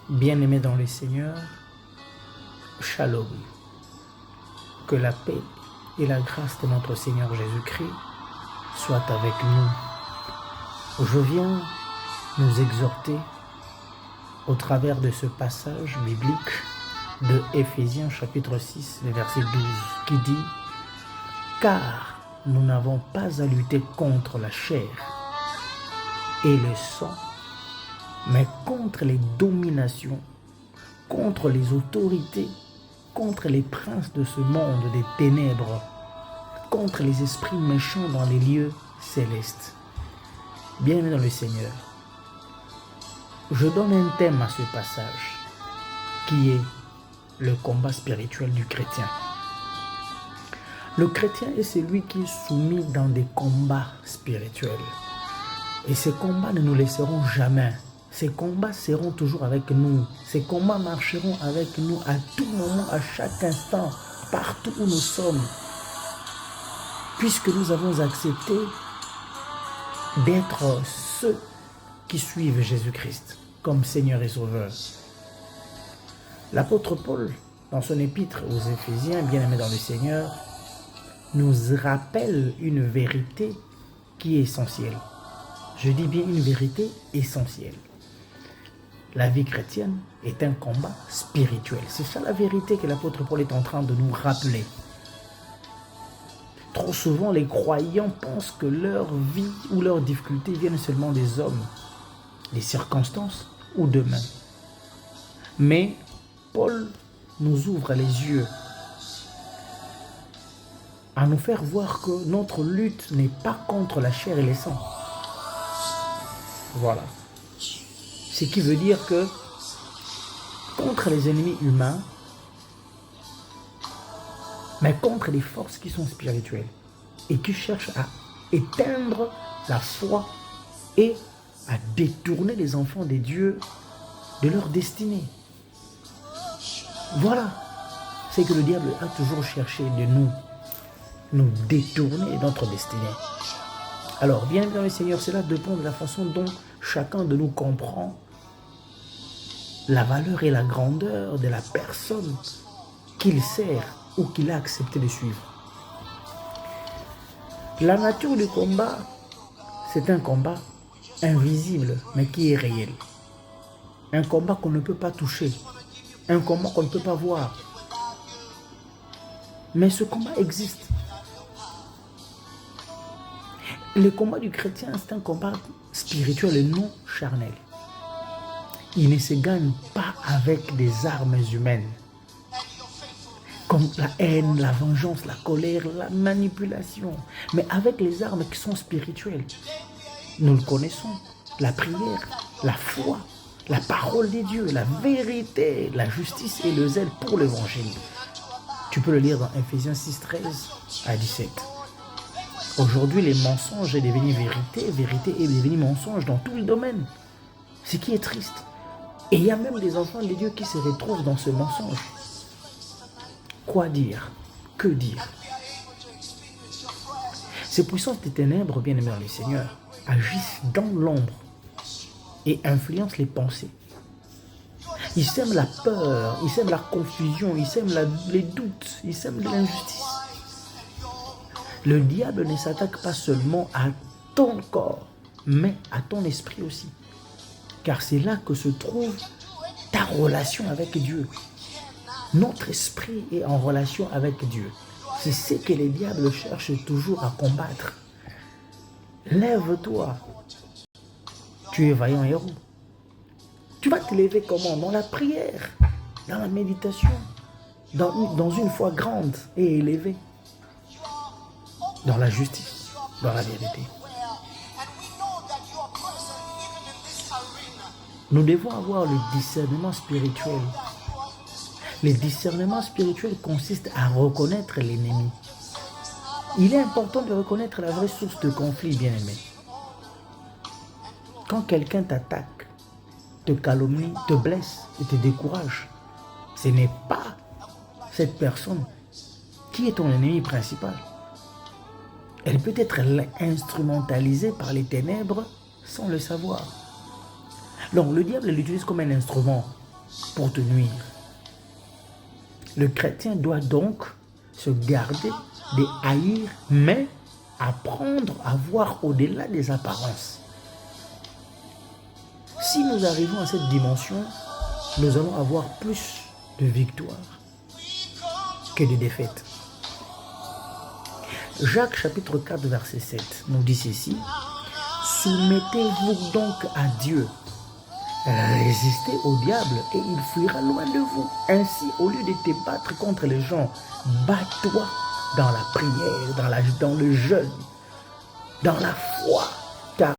Bien-aimés dans le Seigneur, Shalom. Que la paix et la grâce de notre Seigneur Jésus-Christ soient avec nous. Je viens nous exhorter au travers de ce passage biblique de Éphésiens chapitre 6, le verset 12, qui dit « Car nous n'avons pas à lutter contre la chair et le sang, mais contre les dominations, contre les autorités, contre les princes de ce monde des ténèbres, contre les esprits méchants dans les lieux célestes. » Bienvenue dans le Seigneur. Je donne un thème à ce passage, qui est le combat spirituel du chrétien. Le chrétien est celui qui est soumis dans des combats spirituels. Et ces combats ne nous laisseront jamais. Ces combats seront toujours avec nous. Ces combats marcheront avec nous à tout moment, à chaque instant, partout où nous sommes. Puisque nous avons accepté d'être ceux qui suivent Jésus-Christ comme Seigneur et Sauveur. L'apôtre Paul, dans son épître aux Éphésiens, bien-aimés dans le Seigneur, nous rappelle une vérité qui est essentielle. Je dis bien une vérité essentielle. La vie chrétienne est un combat spirituel. C'est ça la vérité que l'apôtre Paul est en train de nous rappeler. Trop souvent, les croyants pensent que leur vie ou leurs difficultés viennent seulement des hommes, des circonstances ou d'eux-mêmes. Mais Paul nous ouvre les yeux à nous faire voir que notre lutte n'est pas contre la chair et le sang. Voilà. Ce qui veut dire que contre les ennemis humains, mais contre les forces qui sont spirituelles et qui cherchent à éteindre la foi et à détourner les enfants des dieux de leur destinée. Voilà. C'est que le diable a toujours cherché de nous détourner de notre destinée. Alors, bien dans le Seigneur, cela dépend de la façon dont chacun de nous comprend la valeur et la grandeur de la personne qu'il sert ou qu'il a accepté de suivre. La nature du combat, c'est un combat invisible, mais qui est réel. Un combat qu'on ne peut pas toucher. Un combat qu'on ne peut pas voir. Mais ce combat existe. Le combat du chrétien, c'est un combat spirituel et non charnel. Il ne se gagne pas avec des armes humaines, comme la haine, la vengeance, la colère, la manipulation, mais avec les armes qui sont spirituelles. Nous le connaissons, la prière, la foi, la parole des dieux, la vérité, la justice et le zèle pour l'évangile. Tu peux le lire dans Éphésiens 6, 13 à 17. Aujourd'hui, les mensonges est devenu vérité, vérité est devenu mensonge dans tous les domaines. Ce qui est triste. Et il y a même des enfants de Dieu qui se retrouvent dans ce mensonge. Quoi dire? Que dire? Ces puissances des ténèbres, bien-aimés dans le Seigneur, agissent dans l'ombre et influencent les pensées. Ils sèment la peur, ils sèment la confusion, ils sèment les doutes, ils sèment l'injustice. Le diable ne s'attaque pas seulement à ton corps, mais à ton esprit aussi. Car c'est là que se trouve ta relation avec Dieu. Notre esprit est en relation avec Dieu. C'est ce que les diables cherchent toujours à combattre. Lève-toi. Tu es vaillant héros. Tu vas te lever comment? Dans la prière, dans la méditation, dans une foi grande et élevée, dans la justice, dans la vérité. Nous devons avoir le discernement spirituel. Le discernement spirituel consiste à reconnaître l'ennemi. Il est important de reconnaître la vraie source de conflit, bien-aimé. Quand quelqu'un t'attaque, te calomnie, te blesse et te décourage, ce n'est pas cette personne qui est ton ennemi principal. Elle peut être instrumentalisée par les ténèbres sans le savoir. Donc le diable l'utilise comme un instrument pour te nuire. Le chrétien doit donc se garder de haïr, mais apprendre à voir au-delà des apparences. Si nous arrivons à cette dimension, nous allons avoir plus de victoires que de défaites. Jacques chapitre 4 verset 7 nous dit ceci: soumettez-vous donc à Dieu, résistez au diable et il fuira loin de vous. Ainsi, au lieu de te battre contre les gens, bats-toi dans la prière, dans le jeûne, dans la foi.